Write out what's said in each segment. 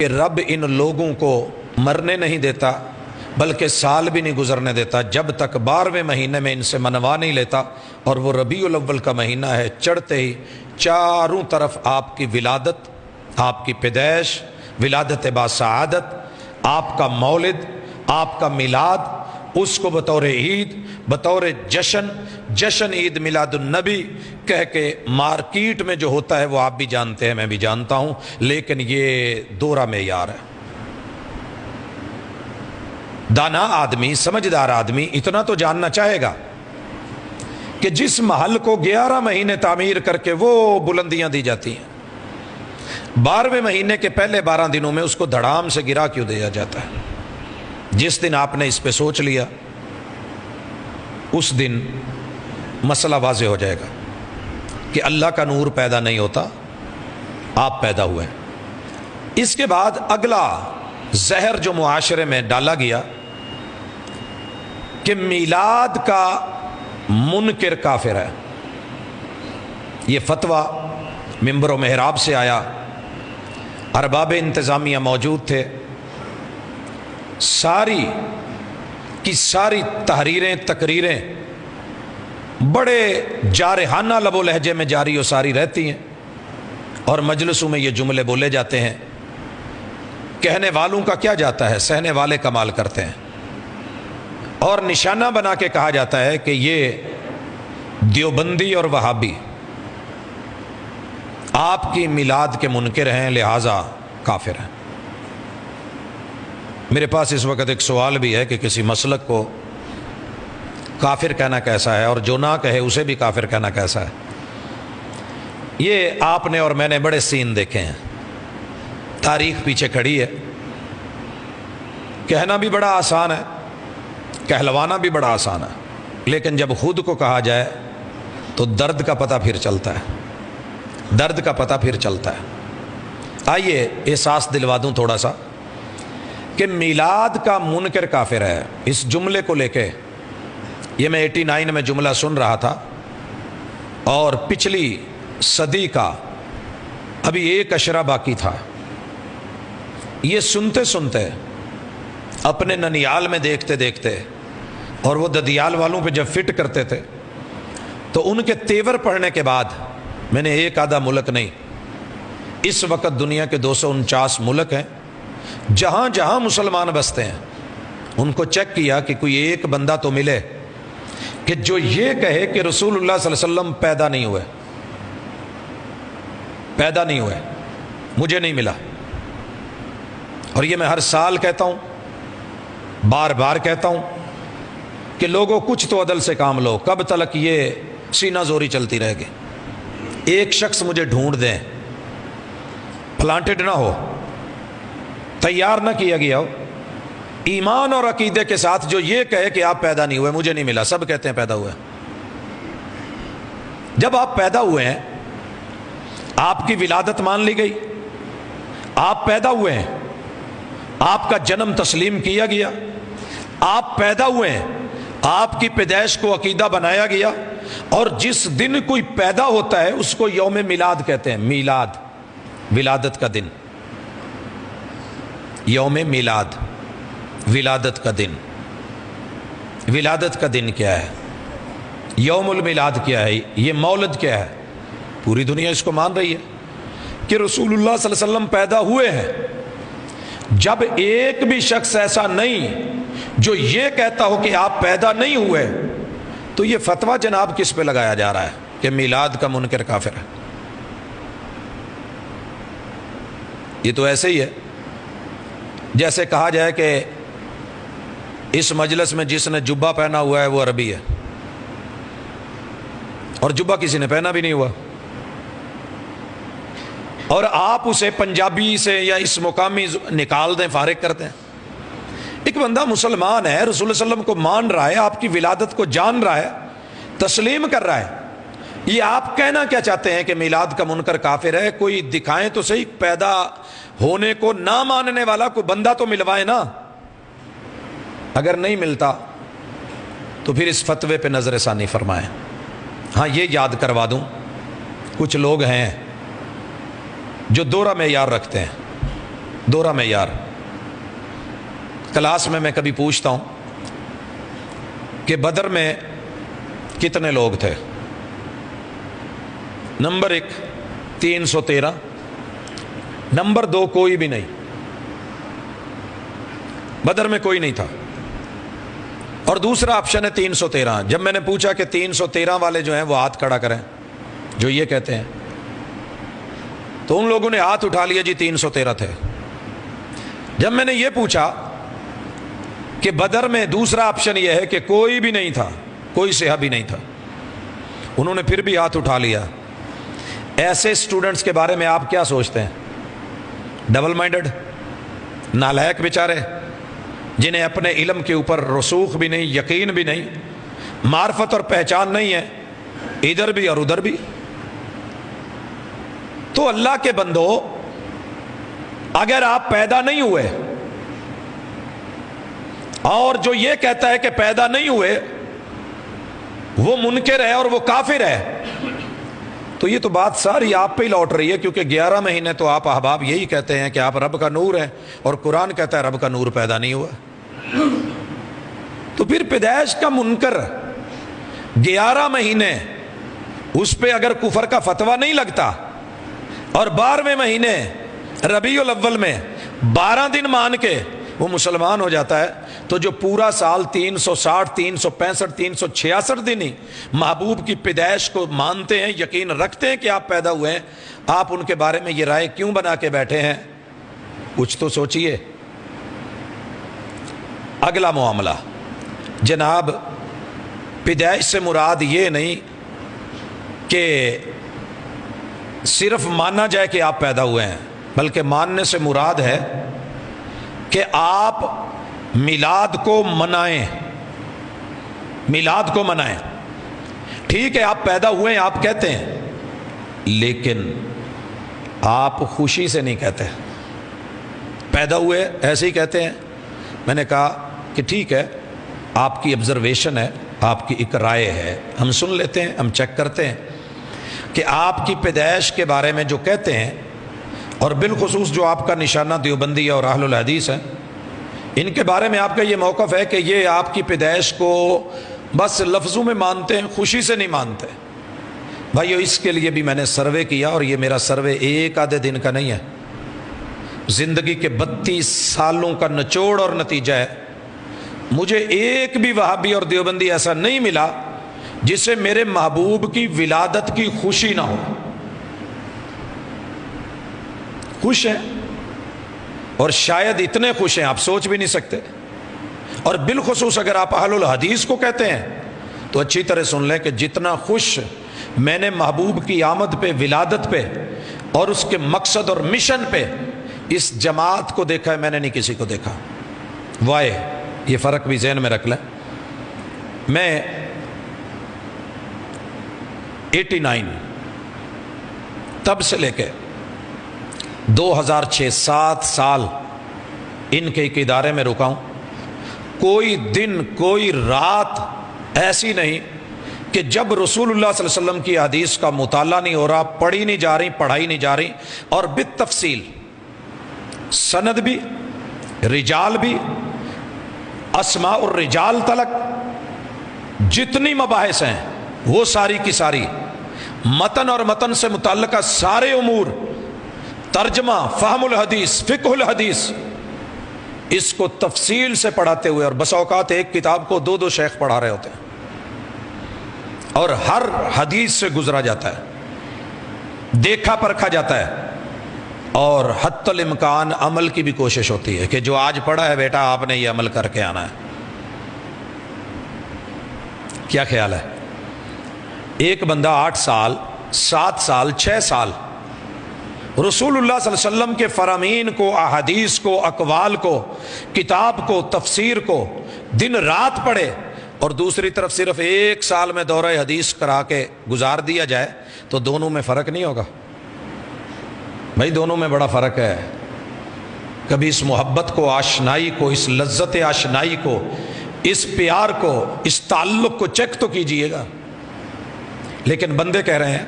کہ رب ان لوگوں کو مرنے نہیں دیتا بلکہ سال بھی نہیں گزرنے دیتا جب تک 12ویں مہینے میں ان سے منوا نہیں لیتا، اور وہ ربیع الاول کا مہینہ ہے، چڑھتے ہی چاروں طرف آپ کی ولادت، آپ کی پیدائش، ولادت باسعادت، آپ کا مولد، آپ کا میلاد، اس کو بطور عید، بطور جشن عید میلاد النبی کہہ کے مارکیٹ میں جو ہوتا ہے وہ آپ بھی جانتے ہیں، میں بھی جانتا ہوں، لیکن یہ دوہرا معیار ہے۔ دانا آدمی، سمجھدار آدمی اتنا تو جاننا چاہے گا کہ جس محل کو 11 مہینے تعمیر کر کے وہ بلندیاں دی جاتی ہیں، 12ویں مہینے کے پہلے 12 دنوں میں اس کو دھڑام سے گرا کیوں دیا جاتا ہے؟ جس دن آپ نے اس پہ سوچ لیا اس دن مسئلہ واضح ہو جائے گا کہ اللہ کا نور پیدا نہیں ہوتا، آپ پیدا ہوئے۔ اس کے بعد اگلا زہر جو معاشرے میں ڈالا گیا کہ میلاد کا منکر کافر ہے، یہ فتویٰ منبر و محراب سے آیا، ارباب انتظامیہ موجود تھے، ساری کی ساری تحریریں، تقریریں بڑے جارحانہ لب و لہجے میں جاری و ساری رہتی ہیں، اور مجلسوں میں یہ جملے بولے جاتے ہیں۔ کہنے والوں کا کیا جاتا ہے، سہنے والے کمال کرتے ہیں، اور نشانہ بنا کے کہا جاتا ہے کہ یہ دیوبندی اور وہابی آپ کی میلاد کے منکر ہیں، لہذا کافر ہیں۔ میرے پاس اس وقت ایک سوال بھی ہے کہ کسی مسلک کو کافر کہنا کیسا ہے، اور جو نہ کہے اسے بھی کافر کہنا کیسا ہے؟ یہ آپ نے اور میں نے بڑے سین دیکھے ہیں، تاریخ پیچھے کھڑی ہے۔ کہنا بھی بڑا آسان ہے، کہلوانا بھی بڑا آسان ہے، لیکن جب خود کو کہا جائے تو درد کا پتہ پھر چلتا ہے، درد کا پتہ پھر چلتا ہے۔ آئیے احساس دلوا دوں تھوڑا سا کہ میلاد کا منکر کافر ہے۔ اس جملے کو لے کے یہ میں 89 میں جملہ سن رہا تھا، اور پچھلی صدی کا ابھی ایک اشرہ باقی تھا۔ یہ سنتے سنتے اپنے ننیال میں دیکھتے دیکھتے، اور وہ ددیال والوں پہ جب فٹ کرتے تھے تو ان کے تیور پڑھنے کے بعد میں نے ایک آدھا ملک نہیں، اس وقت دنیا کے 249 ملک ہیں جہاں جہاں مسلمان بستے ہیں، ان کو چیک کیا کہ کوئی ایک بندہ تو ملے کہ جو یہ کہے کہ رسول اللہ صلی اللہ علیہ وسلم پیدا نہیں ہوئے، پیدا نہیں ہوئے، مجھے نہیں ملا۔ اور یہ میں ہر سال کہتا ہوں، بار بار کہتا ہوں کہ لوگوں کچھ تو عدل سے کام لو، کب تلک یہ سینہ زوری چلتی رہے گی؟ ایک شخص مجھے ڈھونڈ دیں، پلانٹڈ نہ ہو، تیار نہ کیا گیا ہو، ایمان اور عقیدے کے ساتھ جو یہ کہے کہ آپ پیدا نہیں ہوئے، مجھے نہیں ملا۔ سب کہتے ہیں پیدا ہوئے۔ جب آپ پیدا ہوئے ہیں، آپ کی ولادت مان لی گئی، آپ پیدا ہوئے ہیں، آپ کا جنم تسلیم کیا گیا، آپ پیدا ہوئے ہیں، آپ کی پیدائش کو عقیدہ بنایا گیا، اور جس دن کوئی پیدا ہوتا ہے اس کو یوم میلاد کہتے ہیں۔ میلاد، ولادت کا دن، یوم میلاد، ولادت کا دن۔ ولادت کا دن کیا ہے؟ یوم المیلاد کیا ہے؟ یہ مولد کیا ہے؟ پوری دنیا اس کو مان رہی ہے کہ رسول اللہ صلی اللہ علیہ وسلم پیدا ہوئے ہیں۔ جب ایک بھی شخص ایسا نہیں جو یہ کہتا ہو کہ آپ پیدا نہیں ہوئے، تو یہ فتویٰ جناب کس پہ لگایا جا رہا ہے کہ میلاد کا منکر کافر ہے؟ یہ تو ایسے ہی ہے جیسے کہا جائے کہ اس مجلس میں جس نے جبہ پہنا ہوا ہے وہ عربی ہے، اور جبہ کسی نے پہنا بھی نہیں ہوا، اور آپ اسے پنجابی سے یا اس مقامی نکال دیں، فارغ کر دیں۔ ایک بندہ مسلمان ہے، رسول اللہ علیہ وسلم کو مان رہا ہے، آپ کی ولادت کو جان رہا ہے، تسلیم کر رہا ہے، یہ آپ کہنا کیا چاہتے ہیں کہ میلاد کا منکر کافر ہے؟ کوئی دکھائیں تو صحیح، پیدا ہونے کو نہ ماننے والا کوئی بندہ تو ملوائے نا۔ اگر نہیں ملتا تو پھر اس فتوے پہ نظر ثانی فرمائیں۔ ہاں یہ یاد کروا دوں، کچھ لوگ ہیں جو دوہرا معیار رکھتے ہیں، دوہرا معیار. کلاس میں کبھی پوچھتا ہوں کہ بدر میں کتنے لوگ تھے؟ نمبر 1 313، نمبر 2 کوئی بھی نہیں، بدر میں کوئی نہیں تھا. اور دوسرا آپشن ہے 313. جب میں نے پوچھا کہ 313 والے جو ہیں وہ ہاتھ کھڑا کریں جو یہ کہتے ہیں، تو ان لوگوں نے ہاتھ اٹھا لیا جی 313 تھے. جب میں نے یہ پوچھا کہ بدر میں دوسرا آپشن یہ ہے کہ کوئی بھی نہیں تھا، کوئی صحابی نہیں تھا، انہوں نے پھر بھی ہاتھ اٹھا لیا. ایسے اسٹوڈنٹس کے بارے میں آپ کیا سوچتے ہیں؟ ڈبل مائنڈڈ، نالائق بیچارے، جنہیں اپنے علم کے اوپر رسوخ بھی نہیں، یقین بھی نہیں، معرفت اور پہچان نہیں ہے، ادھر بھی اور ادھر بھی. تو اللہ کے بندو، اگر آپ پیدا نہیں ہوئے اور جو یہ کہتا ہے کہ پیدا نہیں ہوئے وہ منکر ہے اور وہ کافر ہے، تو یہ تو بات ساری آپ پہ ہی لوٹ رہی ہے، کیونکہ 11 مہینے تو آپ احباب یہی کہتے ہیں کہ آپ رب کا نور ہیں، اور قرآن کہتا ہے رب کا نور پیدا نہیں ہوا. تو پھر پیدائش کا منکر 11 مہینے اس پہ اگر کفر کا فتویٰ نہیں لگتا اور 12ویں مہینے ربیع الاول میں 12 دن مان کے وہ مسلمان ہو جاتا ہے، تو جو پورا سال 360 365 366 دن ہی محبوب کی پیدائش کو مانتے ہیں، یقین رکھتے ہیں کہ آپ پیدا ہوئے ہیں، آپ ان کے بارے میں یہ رائے کیوں بنا کے بیٹھے ہیں؟ کچھ تو سوچئے. اگلا معاملہ جناب، پیدائش سے مراد یہ نہیں کہ صرف مانا جائے کہ آپ پیدا ہوئے ہیں، بلکہ ماننے سے مراد ہے کہ آپ میلاد کو منائیں. میلاد کو منائیں. ٹھیک ہے آپ پیدا ہوئے ہیں آپ کہتے ہیں، لیکن آپ خوشی سے نہیں کہتے. پیدا ہوئے ایسے ہی کہتے ہیں. میں نے کہا کہ ٹھیک ہے، آپ کی آبزرویشن ہے، آپ کی ایک رائے ہے، ہم سن لیتے ہیں، ہم چیک کرتے ہیں کہ آپ کی پیدائش کے بارے میں جو کہتے ہیں، اور بالخصوص جو آپ کا نشانہ دیوبندی اور اہل الحدیث ہیں، ان کے بارے میں آپ کا یہ موقف ہے کہ یہ آپ کی پیدائش کو بس لفظوں میں مانتے ہیں، خوشی سے نہیں مانتے. بھائیو، اس کے لیے بھی میں نے سروے کیا، اور یہ میرا سروے ایک آدھے دن کا نہیں ہے، زندگی کے 32 سالوں کا نچوڑ اور نتیجہ ہے. مجھے ایک بھی وہابی اور دیوبندی ایسا نہیں ملا جسے میرے محبوب کی ولادت کی خوشی نہ ہو. خوش ہیں، اور شاید اتنے خوش ہیں آپ سوچ بھی نہیں سکتے. اور بالخصوص اگر آپ اہل الحدیث کو کہتے ہیں تو اچھی طرح سن لیں کہ جتنا خوش میں نے محبوب کی آمد پہ، ولادت پہ اور اس کے مقصد اور مشن پہ اس جماعت کو دیکھا ہے، میں نے نہیں کسی کو دیکھا. وائے، یہ فرق بھی ذہن میں رکھ لیں. میں 89 تب سے لے کے 2006 7 سال ان کے ایک ادارے میں رکا ہوں. کوئی دن کوئی رات ایسی نہیں کہ جب رسول اللہ صلی اللہ علیہ وسلم کی حدیث کا مطالعہ نہیں ہو رہا، پڑھی نہیں جا رہی، پڑھائی نہیں جا رہی، اور بالتفصیل سند بھی، رجال بھی، اسماء الرجال تلک جتنی مباحث ہیں وہ ساری کی ساری، متن اور متن سے متعلقہ سارے امور، ترجمہ، فہم الحدیث، فقہ الحدیث، اس کو تفصیل سے پڑھاتے ہوئے، اور بس اوقات ایک کتاب کو 2 شیخ پڑھا رہے ہوتے ہیں، اور ہر حدیث سے گزرا جاتا ہے، دیکھا پرکھا جاتا ہے، اور حتی الامکان عمل کی بھی کوشش ہوتی ہے کہ جو آج پڑھا ہے بیٹا آپ نے یہ عمل کر کے آنا ہے. کیا خیال ہے؟ ایک بندہ 8 سال 7 سال 6 سال رسول اللہ صلی اللہ علیہ وسلم کے فرامین کو، احادیث کو، اقوال کو، کتاب کو، تفسیر کو دن رات پڑھے، اور دوسری طرف صرف 1 سال میں دورہ حدیث کرا کے گزار دیا جائے، تو دونوں میں فرق نہیں ہوگا؟ بھائی دونوں میں بڑا فرق ہے. کبھی اس محبت کو، آشنائی کو، اس لذت آشنائی کو، اس پیار کو، اس تعلق کو چیک تو کیجئے گا. لیکن بندے کہہ رہے ہیں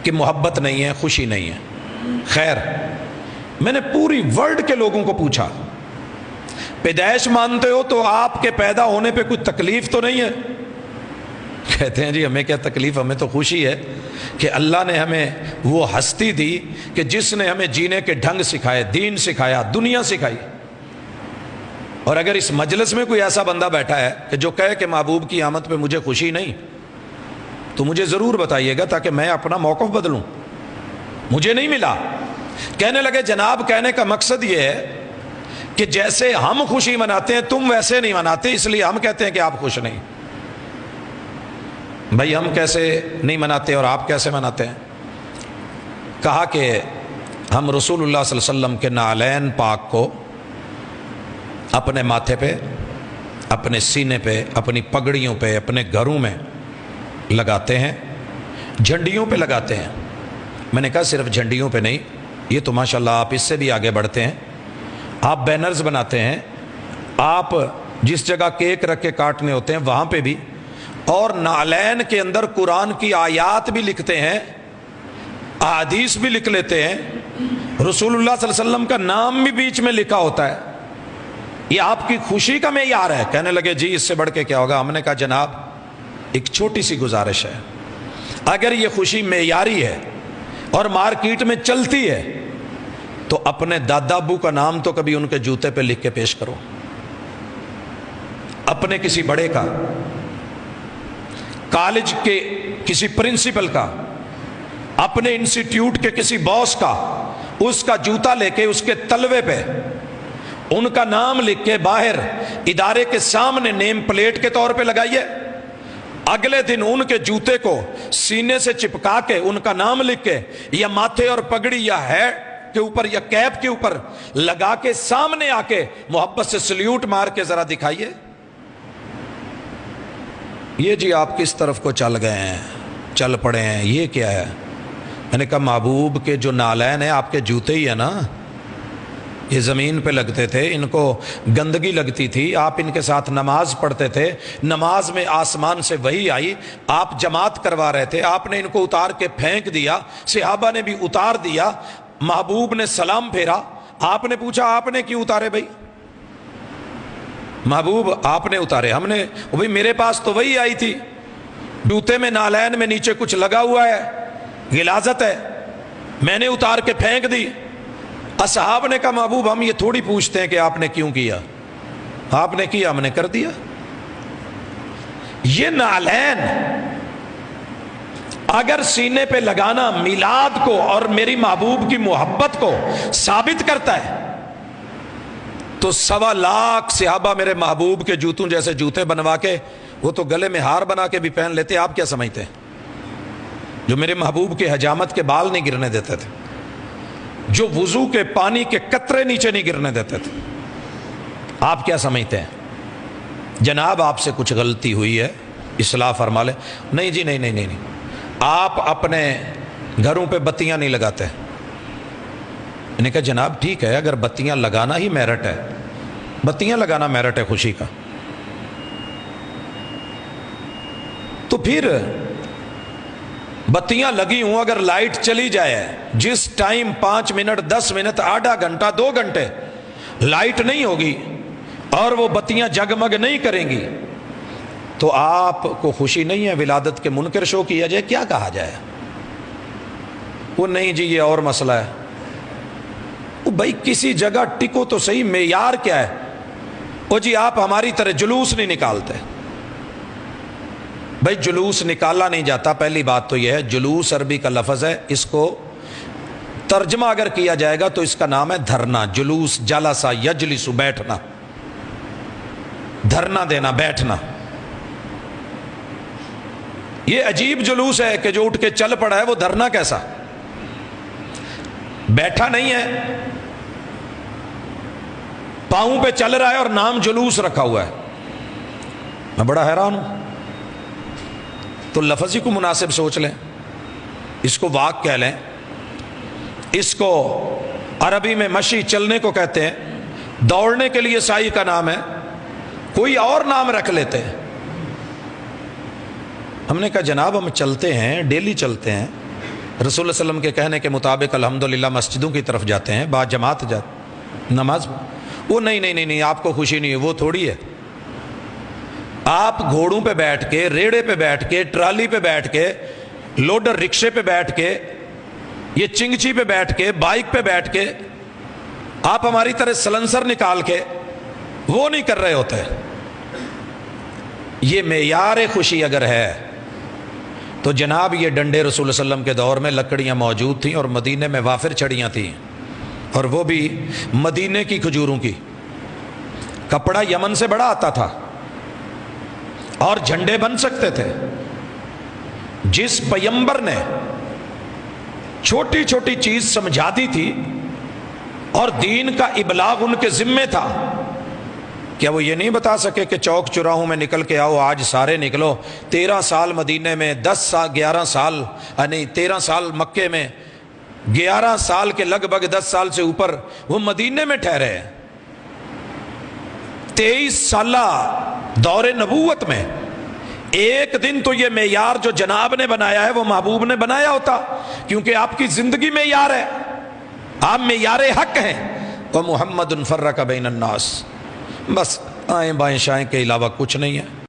کہ محبت نہیں ہے، خوشی نہیں ہے. خیر، میں نے پوری ورلڈ کے لوگوں کو پوچھا پیدائش مانتے ہو تو آپ کے پیدا ہونے پہ کوئی تکلیف تو نہیں ہے؟ کہتے ہیں جی ہمیں کیا تکلیف، ہمیں تو خوشی ہے کہ اللہ نے ہمیں وہ ہستی دی کہ جس نے ہمیں جینے کے ڈھنگ سکھائے، دین سکھایا، دنیا سکھائی۔ اور اگر اس مجلس میں کوئی ایسا بندہ بیٹھا ہے کہ جو کہے کہ محبوب کی آمد پہ مجھے خوشی نہیں، تو مجھے ضرور بتائیے گا تاکہ میں اپنا موقف بدلوں۔ مجھے نہیں ملا۔ کہنے لگے جناب کہنے کا مقصد یہ ہے کہ جیسے ہم خوشی مناتے ہیں تم ویسے نہیں مناتے، اس لیے ہم کہتے ہیں کہ آپ خوش نہیں۔ بھائی ہم کیسے نہیں مناتے اور آپ کیسے مناتے ہیں؟ کہا کہ ہم رسول اللہ صلی اللہ علیہ وسلم کے نعلین پاک کو اپنے ماتھے پہ، اپنے سینے پہ، اپنی پگڑیوں پہ، اپنے گھروں میں لگاتے ہیں، جھنڈیوں پہ لگاتے ہیں۔ میں نے کہا صرف جھنڈیوں پہ نہیں، یہ تو ماشاءاللہ آپ اس سے بھی آگے بڑھتے ہیں، آپ بینرز بناتے ہیں، آپ جس جگہ کیک رکھ کے کاٹنے ہوتے ہیں وہاں پہ بھی، اور نعلین کے اندر قرآن کی آیات بھی لکھتے ہیں، احادیث بھی لکھ لیتے ہیں، رسول اللہ صلی اللہ علیہ وسلم کا نام بھی بیچ میں لکھا ہوتا ہے۔ یہ آپ کی خوشی کا معیار ہے؟ کہنے لگے جی اس سے بڑھ کے کیا ہوگا۔ ہم نے کہا جناب ایک چھوٹی سی گزارش ہے، اگر یہ خوشی معیاری ہے اور مارکیٹ میں چلتی ہے تو اپنے دادا ابو کا نام تو کبھی ان کے جوتے پہ لکھ کے پیش کرو، اپنے کسی بڑے کا، کالج کے کسی پرنسپل کا، اپنے انسٹیٹیوٹ کے کسی باس کا، اس کا جوتا لے کے اس کے تلوے پہ ان کا نام لکھ کے باہر ادارے کے سامنے نیم پلیٹ کے طور پہ لگائیے۔ اگلے دن ان کے جوتے کو سینے سے چپکا کے ان کا نام لکھ کے یا ماتھے اور پگڑی یا ہیٹ کے اوپر یا کیپ کے اوپر لگا کے سامنے آ کے محبت سے سلیوٹ مار کے ذرا دکھائیے۔ یہ جی آپ کس طرف کو چل گئے ہیں، چل پڑے ہیں، یہ کیا ہے؟ میں نے کہا محبوب کے جو نعلین ہیں آپ کے جوتے ہی ہیں نا، یہ زمین پہ لگتے تھے، ان کو گندگی لگتی تھی، آپ ان کے ساتھ نماز پڑھتے تھے، نماز میں آسمان سے وحی آئی، آپ جماعت کروا رہے تھے، آپ نے ان کو اتار کے پھینک دیا، صحابہ نے بھی اتار دیا، محبوب نے سلام پھیرا، آپ نے پوچھا آپ نے کیوں اتارے بھائی؟ محبوب آپ نے اتارے، ہم نے بھائی میرے پاس تو وہی آئی تھی، جوتے میں نعلین میں نیچے کچھ لگا ہوا ہے، غلاظت ہے، میں نے اتار کے پھینک دی۔ اصحاب نے کہا محبوب ہم یہ تھوڑی پوچھتے ہیں کہ آپ نے کیوں کیا، آپ نے کیا ہم نے کر دیا۔ یہ نعلین اگر سینے پہ لگانا میلاد کو اور میری محبوب کی محبت کو ثابت کرتا ہے تو 1.25 لاکھ صحابہ میرے محبوب کے جوتوں جیسے جوتے بنوا کے، وہ تو گلے میں ہار بنا کے بھی پہن لیتے، آپ کیا سمجھتے ہیں؟ جو میرے محبوب کے حجامت کے بال نہیں گرنے دیتے تھے، جو وضو کے پانی کے قطرے نیچے نہیں گرنے دیتے تھے، آپ کیا سمجھتے ہیں؟ جناب آپ سے کچھ غلطی ہوئی ہے، اصلاح فرما لیں۔ نہیں جی نہیں نہیں نہیں نہیں، آپ اپنے گھروں پہ بتیاں نہیں لگاتے۔ میں نے کہا جناب ٹھیک ہے، اگر بتیاں لگانا ہی میرٹ ہے، بتیاں لگانا میرٹ ہے خوشی کا، تو پھر بتیاں لگی ہوں، اگر لائٹ چلی جائے، جس ٹائم 5 منٹ 10 منٹ آدھا گھنٹہ 2 گھنٹے لائٹ نہیں ہوگی اور وہ بتیاں جگمگ نہیں کریں گی تو آپ کو خوشی نہیں ہے؟ ولادت کے منکر شو کیا جائے، کیا کہا جائے؟ وہ نہیں جی یہ اور مسئلہ ہے۔ وہ بھائی کسی جگہ ٹکو تو صحیح، معیار کیا ہے؟ وہ جی آپ ہماری طرح جلوس نہیں نکالتے۔ بھائی جلوس نکالا نہیں جاتا، پہلی بات تو یہ ہے جلوس عربی کا لفظ ہے، اس کو ترجمہ اگر کیا جائے گا تو اس کا نام ہے دھرنا۔ جلوس جلسا یجلس، بیٹھنا، دھرنا دینا، بیٹھنا۔ یہ عجیب جلوس ہے کہ جو اٹھ کے چل پڑا ہے، وہ دھرنا کیسا؟ بیٹھا نہیں ہے، پاؤں پہ چل رہا ہے اور نام جلوس رکھا ہوا ہے۔ میں بڑا حیران ہوں۔ تو لفظ ہی کو مناسب سوچ لیں، اس کو واک کہہ لیں، اس کو عربی میں مشی چلنے کو کہتے ہیں، دوڑنے کے لیے سائی کا نام ہے، کوئی اور نام رکھ لیتے ہیں۔ ہم نے کہا جناب ہم چلتے ہیں، ڈیلی چلتے ہیں، رسول اللہ صلی اللہ علیہ وسلم کے کہنے کے مطابق الحمدللہ مسجدوں کی طرف جاتے ہیں، با جماعت جاتے نماز، وہ نہیں آپ کو خوشی نہیں ہے، وہ تھوڑی ہے۔ آپ گھوڑوں پہ بیٹھ کے، ریڑے پہ بیٹھ کے، ٹرالی پہ بیٹھ کے، لوڈر رکشے پہ بیٹھ کے، یہ چنگچی پہ بیٹھ کے، بائک پہ بیٹھ کے، آپ ہماری طرح سلنسر نکال کے وہ نہیں کر رہے ہوتے۔ یہ معیار خوشی اگر ہے تو جناب یہ ڈنڈے رسول اللہ صلی اللہ علیہ وسلم کے دور میں لکڑیاں موجود تھیں اور مدینے میں وافر چھڑیاں تھیں، اور وہ بھی مدینے کی کھجوروں کی۔ کپڑا یمن سے بڑا آتا تھا اور جھنڈے بن سکتے تھے۔ جس پیغمبر نے چھوٹی چھوٹی چیز سمجھا دی تھی اور دین کا ابلاغ ان کے ذمے تھا، کیا وہ یہ نہیں بتا سکے کہ چوک چوراہوں میں نکل کے آؤ، آج سارے نکلو؟ 13 سال مدینے میں، 11 سال، یعنی 13 سال مکے میں، 11 سال کے لگ بھگ 10 سال سے اوپر وہ مدینے میں ٹھہرے ہیں۔ 23 سالہ دور نبوت میں ایک دن تو یہ معیار جو جناب نے بنایا ہے وہ محبوب نے بنایا ہوتا، کیونکہ آپ کی زندگی معیار ہے، آپ معیار حق ہیں۔ وہ محمد فرق بین الناس، بس آئیں بائیں شائیں کے علاوہ کچھ نہیں ہے۔